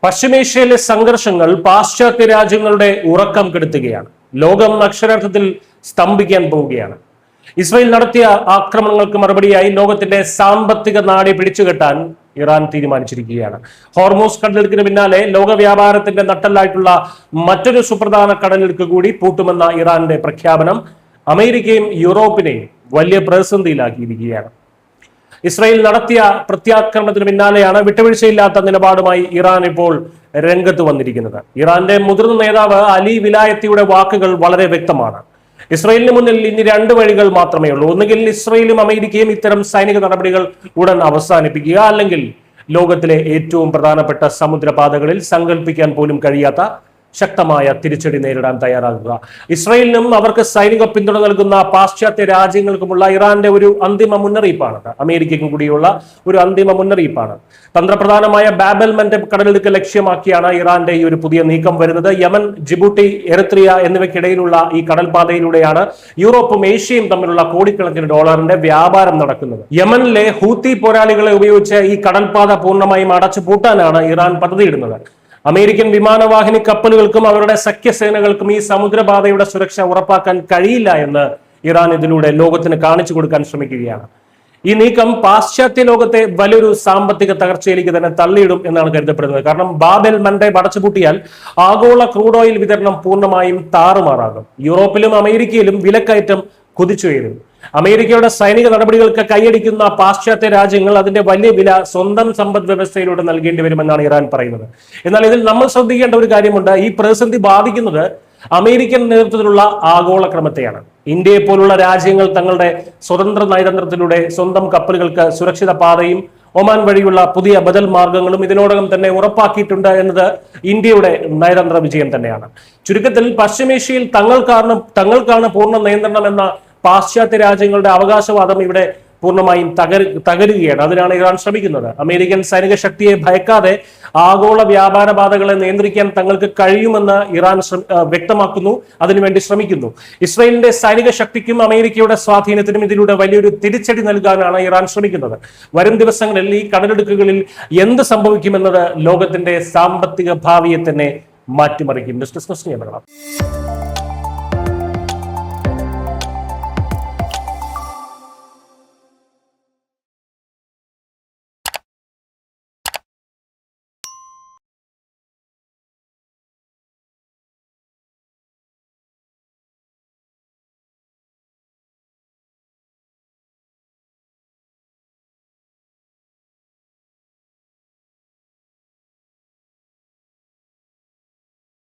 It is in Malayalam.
പശ്ചിമേഷ്യയിലെ സംഘർഷങ്ങൾ പാശ്ചാത്യ രാജ്യങ്ങളുടെ ഉറക്കം കെടുത്തുകയാണ്. ലോകം അക്ഷരാർത്ഥത്തിൽ സ്തംഭിക്കാൻ പോവുകയാണ്. ഇസ്രായേൽ നടത്തിയ ആക്രമണങ്ങൾക്ക് മറുപടിയായി ലോകത്തിന്റെ സാമ്പത്തിക നാടി പിടിച്ചുകെട്ടാൻ ഇറാൻ തീരുമാനിച്ചിരിക്കുകയാണ്. ഹോർമൂസ് കടലിടുക്കിന് പിന്നാലെ ലോക വ്യാപാരത്തിന്റെ നട്ടെല്ലായിട്ടുള്ള മറ്റൊരു സുപ്രധാന കടലിടുക്ക് കൂടി പൂട്ടുമെന്ന ഇറാന്റെ പ്രഖ്യാപനം അമേരിക്കയും യൂറോപ്പിനെയും വലിയ പ്രതിസന്ധിയിലാക്കിയിരിക്കുകയാണ്. ഇസ്രായേൽ നടത്തിയ പ്രത്യാക്രമണത്തിന് പിന്നാലെയാണ് വിട്ടുവീഴ്ചയില്ലാത്ത നിലപാടുമായി ഇറാൻ ഇപ്പോൾ രംഗത്ത് വന്നിരിക്കുന്നത്. ഇറാന്റെ മുതിർന്ന നേതാവ് അലി വിലായത്തിയുടെ വാക്കുകൾ വളരെ വ്യക്തമാണ്. ഇസ്രായേലിന് മുന്നിൽ ഇനി രണ്ട് വഴികൾ മാത്രമേ ഉള്ളൂ. ഒന്നുകിൽ ഇസ്രായേലും അമേരിക്കയും ഇത്തരം സൈനിക നടപടികൾ ഉടൻ അവസാനിപ്പിക്കുക, അല്ലെങ്കിൽ ലോകത്തിലെ ഏറ്റവും പ്രധാനപ്പെട്ട സമുദ്രപാതകളിൽ സങ്കല്പിക്കാൻ പോലും കഴിയാത്ത ശക്തമായ തിരിച്ചടി നേരിടാൻ തയ്യാറാകുക. ഇസ്രായേലിനും അവർക്ക് സൈനിക പിന്തുണ നൽകുന്ന പാശ്ചാത്യ രാജ്യങ്ങൾക്കുമുള്ള ഇറാന്റെ ഒരു അന്തിമ മുന്നറിയിപ്പാണ്. അമേരിക്കയ്ക്കും കൂടിയുള്ള ഒരു അന്തിമ മുന്നറിയിപ്പാണ്. തന്ത്രപ്രധാനമായ ബാബൽ മൻഡബ് കടലിടുക്ക് ലക്ഷ്യമാക്കിയാണ് ഇറാന്റെ ഈ ഒരു പുതിയ നീക്കം വരുന്നത്. യമൻ, ജിബൂട്ടി, എറിത്രിയ എന്നിവയ്ക്കിടയിലുള്ള ഈ കടൽപാതയിലൂടെയാണ് യൂറോപ്പും ഏഷ്യയും തമ്മിലുള്ള കോടിക്കണക്കിന് ഡോളറിന്റെ വ്യാപാരം നടക്കുന്നത്. യമനിലെ ഹൂത്തി പോരാളികളെ ഉപയോഗിച്ച് ഈ കടൽപാത പൂർണ്ണമായും അടച്ചു പൂട്ടാനാണ് ഇറാൻ പദ്ധതിയിടുന്നത്. അമേരിക്കൻ വിമാനവാഹിനി കപ്പലുകൾക്കും അവരുടെ സഖ്യസേനകൾക്കും ഈ സമുദ്രപാതയുടെ സുരക്ഷ ഉറപ്പാക്കാൻ കഴിയില്ല എന്ന് ഇറാൻ ഇതിലൂടെ ലോകത്തിന് കാണിച്ചു കൊടുക്കാൻ ശ്രമിക്കുകയാണ്. ഈ നീക്കം പാശ്ചാത്യ ലോകത്തെ വലിയൊരു സാമ്പത്തിക തകർച്ചയിലേക്ക് തന്നെ തള്ളിയിടും എന്നാണ് കരുതപ്പെടുന്നത്. കാരണം ബാബൽ മൻഡബ് അടച്ചുപൂട്ടിയാൽ ആഗോള ക്രൂഡ് ഓയിൽ വിതരണം പൂർണ്ണമായും താറുമാറാകും. യൂറോപ്പിലും അമേരിക്കയിലും വിലക്കയറ്റം കുതിച്ചുയരും. അമേരിക്കയുടെ സൈനിക നടപടികൾക്ക് കൈയടിക്കുന്ന പാശ്ചാത്യ രാജ്യങ്ങൾ അതിന്റെ വലിയ വില സ്വന്തം സമ്പദ് വ്യവസ്ഥയിലൂടെ നൽകേണ്ടി വരുമെന്നാണ് ഇറാൻ പറയുന്നത്. എന്നാൽ ഇതിൽ നമ്മൾ ശ്രദ്ധിക്കേണ്ട ഒരു കാര്യമുണ്ട്. ഈ പ്രതിസന്ധി ബാധിക്കുന്നത് അമേരിക്കൻ നേതൃത്വത്തിലുള്ള ആഗോള ക്രമത്തെയാണ്. ഇന്ത്യയെ പോലുള്ള രാജ്യങ്ങൾ തങ്ങളുടെ സ്വതന്ത്ര നയതന്ത്രത്തിലൂടെ സ്വന്തം കപ്പലുകൾക്ക് സുരക്ഷിത പാതയും ഒമാൻ വഴിയുള്ള പുതിയ ബദൽ മാർഗങ്ങളും ഇതിനോടകം തന്നെ ഉറപ്പാക്കിയിട്ടുണ്ട് എന്നത് ഇന്ത്യയുടെ നയതന്ത്ര വിജയം തന്നെയാണ്. ചുരുക്കത്തിൽ പശ്ചിമേഷ്യയിൽ തങ്ങൾക്കാണ് പൂർണ്ണ നിയന്ത്രണം എന്ന പാശ്ചാത്യ രാജ്യങ്ങളുടെ അവകാശവാദം ഇവിടെ പൂർണ്ണമായും തകരുകയാണ്. അതിനാണ് ഇറാൻ ശ്രമിക്കുന്നത്. അമേരിക്കൻ സൈനിക ശക്തിയെ ഭയക്കാതെ ആഗോള വ്യാപാര പാതകളെ നിയന്ത്രിക്കാൻ തങ്ങൾക്ക് കഴിയുമെന്ന് ഇറാൻ വ്യക്തമാക്കുന്നു, അതിനുവേണ്ടി ശ്രമിക്കുന്നു. ഇസ്രായേലിന്റെ സൈനിക ശക്തിക്കും അമേരിക്കയുടെ സ്വാധീനത്തിനും ഇതിലൂടെ വലിയൊരു തിരിച്ചടി നൽകാനാണ് ഇറാൻ ശ്രമിക്കുന്നത്. വരും ദിവസങ്ങളിൽ ഈ കടലിടുക്കുകളിൽ എന്ത് സംഭവിക്കുമെന്നത് ലോകത്തിന്റെ സാമ്പത്തിക ഭാവിയെ തന്നെ മാറ്റിമറിക്കും.